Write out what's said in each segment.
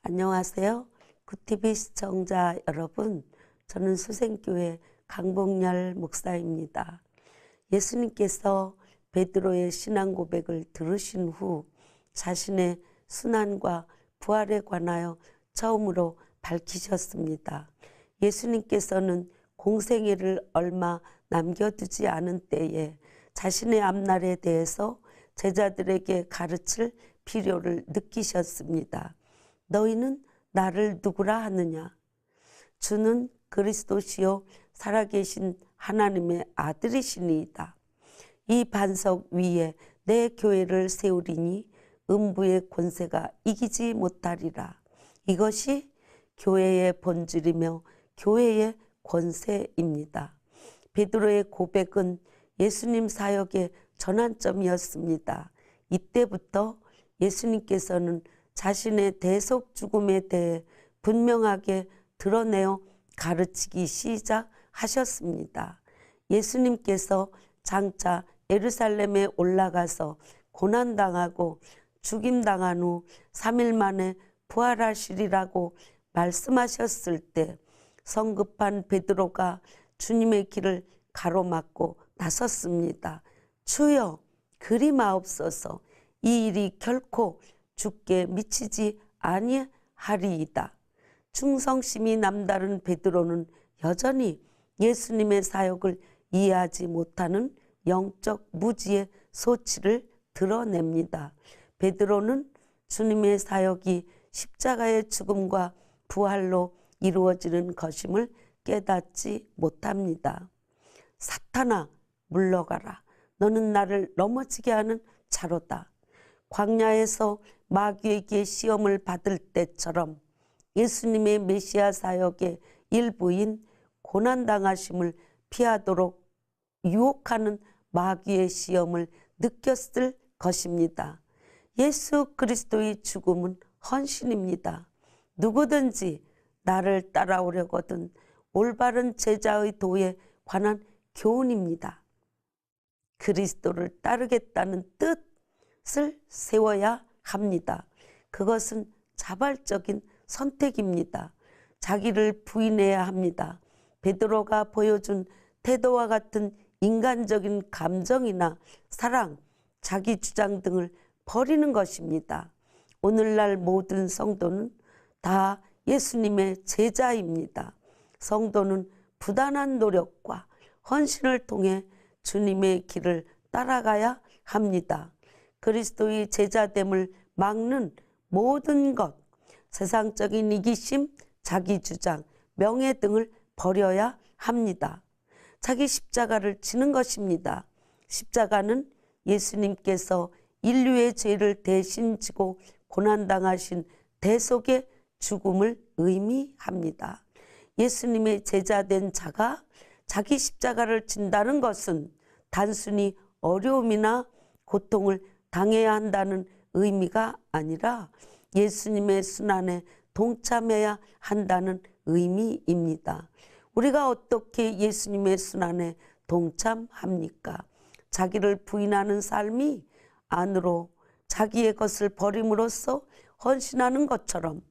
안녕하세요. 굿TV 시청자 여러분, 저는 수생교회 강봉열 목사입니다. 예수님께서 베드로의 신앙 고백을 들으신 후 자신의 순환과 부활에 관하여 처음으로 밝히셨습니다. 예수님께서는 공생애를 얼마 남겨두지 않은 때에 자신의 앞날에 대해서 제자들에게 가르칠 필요를 느끼셨습니다. 너희는 나를 누구라 하느냐? 주는 그리스도시요 살아계신 하나님의 아들이시니이다. 이 반석 위에 내 교회를 세우리니 음부의 권세가 이기지 못하리라. 이것이 교회의 본질이며 교회의 권세입니다. 베드로의 고백은 예수님 사역의 전환점이었습니다. 이때부터 예수님께서는 자신의 대속 죽음에 대해 분명하게 드러내어 가르치기 시작하셨습니다. 예수님께서 장차 예루살렘에 올라가서 고난당하고 죽임당한 후 3일 만에 부활하시리라고 말씀하셨을 때 성급한 베드로가 주님의 길을 가로막고 나섰습니다. 주여 그리 마옵소서, 이 일이 결코 주께 미치지 아니하리이다. 충성심이 남다른 베드로는 여전히 예수님의 사역을 이해하지 못하는 영적 무지의 소치를 드러냅니다. 베드로는 주님의 사역이 십자가의 죽음과 부활로 이루어지는 것임을 깨닫지 못합니다. 사탄아 물러가라. 너는 나를 넘어지게 하는 자로다. 광야에서 마귀에게 시험을 받을 때처럼 예수님의 메시아 사역의 일부인 고난당하심을 피하도록 유혹하는 마귀의 시험을 느꼈을 것입니다. 예수 그리스도의 죽음은 헌신입니다. 누구든지 나를 따라오려거든 올바른 제자의 도에 관한 교훈입니다. 그리스도를 따르겠다는 뜻을 세워야 합니다. 그것은 자발적인 선택입니다. 자기를 부인해야 합니다. 베드로가 보여준 태도와 같은 인간적인 감정이나 사랑, 자기 주장 등을 버리는 것입니다. 오늘날 모든 성도는 다 예수님의 제자입니다. 성도는 부단한 노력과 헌신을 통해 주님의 길을 따라가야 합니다. 그리스도의 제자됨을 막는 모든 것, 세상적인 이기심, 자기 주장, 명예 등을 버려야 합니다. 자기 십자가를 지는 것입니다. 십자가는 예수님께서 인류의 죄를 대신 지고 고난당하신 대속의 죽음을 의미합니다. 예수님의 제자된 자가 자기 십자가를 진다는 것은 단순히 어려움이나 고통을 당해야 한다는 의미가 아니라 예수님의 순환에 동참해야 한다는 의미입니다. 우리가 어떻게 예수님의 순환에 동참합니까? 자기를 부인하는 삶이 안으로 자기의 것을 버림으로써 헌신하는 것처럼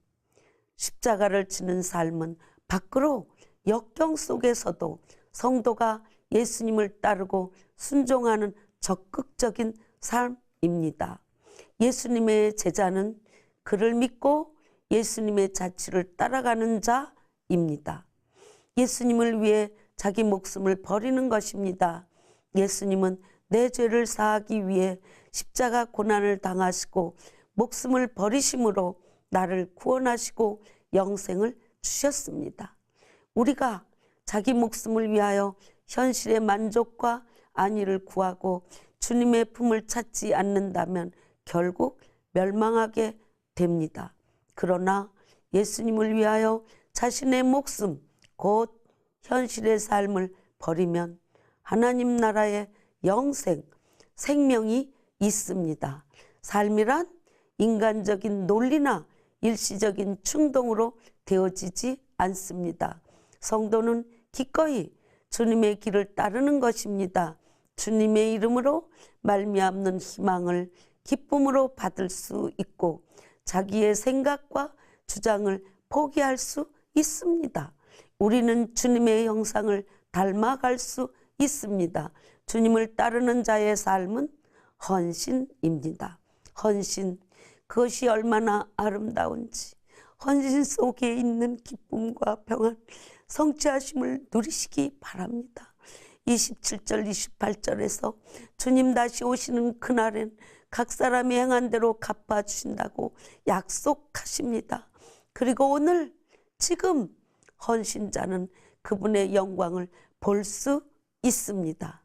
십자가를 지는 삶은 밖으로 역경 속에서도 성도가 예수님을 따르고 순종하는 적극적인 삶입니다. 예수님의 제자는 그를 믿고 예수님의 자취를 따라가는 자입니다. 예수님을 위해 자기 목숨을 버리는 것입니다. 예수님은 내 죄를 사하기 위해 십자가 고난을 당하시고 목숨을 버리심으로 나를 구원하시고 영생을 주셨습니다. 우리가 자기 목숨을 위하여 현실의 만족과 안위를 구하고 주님의 품을 찾지 않는다면 결국 멸망하게 됩니다. 그러나 예수님을 위하여 자신의 목숨, 곧 현실의 삶을 버리면 하나님 나라의 영생, 생명이 있습니다. 삶이란 인간적인 논리나 일시적인 충동으로 되어지지 않습니다. 성도는 기꺼이 주님의 길을 따르는 것입니다. 주님의 이름으로 말미암는 희망을 기쁨으로 받을 수 있고 자기의 생각과 주장을 포기할 수 있습니다. 우리는 주님의 형상을 닮아갈 수 있습니다. 주님을 따르는 자의 삶은 헌신입니다. 헌신, 그것이 얼마나 아름다운지, 헌신 속에 있는 기쁨과 평안, 성취하심을 누리시기 바랍니다. 27절 28절에서 주님 다시 오시는 그날엔 각 사람이 행한 대로 갚아주신다고 약속하십니다. 그리고 오늘 지금 헌신자는 그분의 영광을 볼 수 있습니다.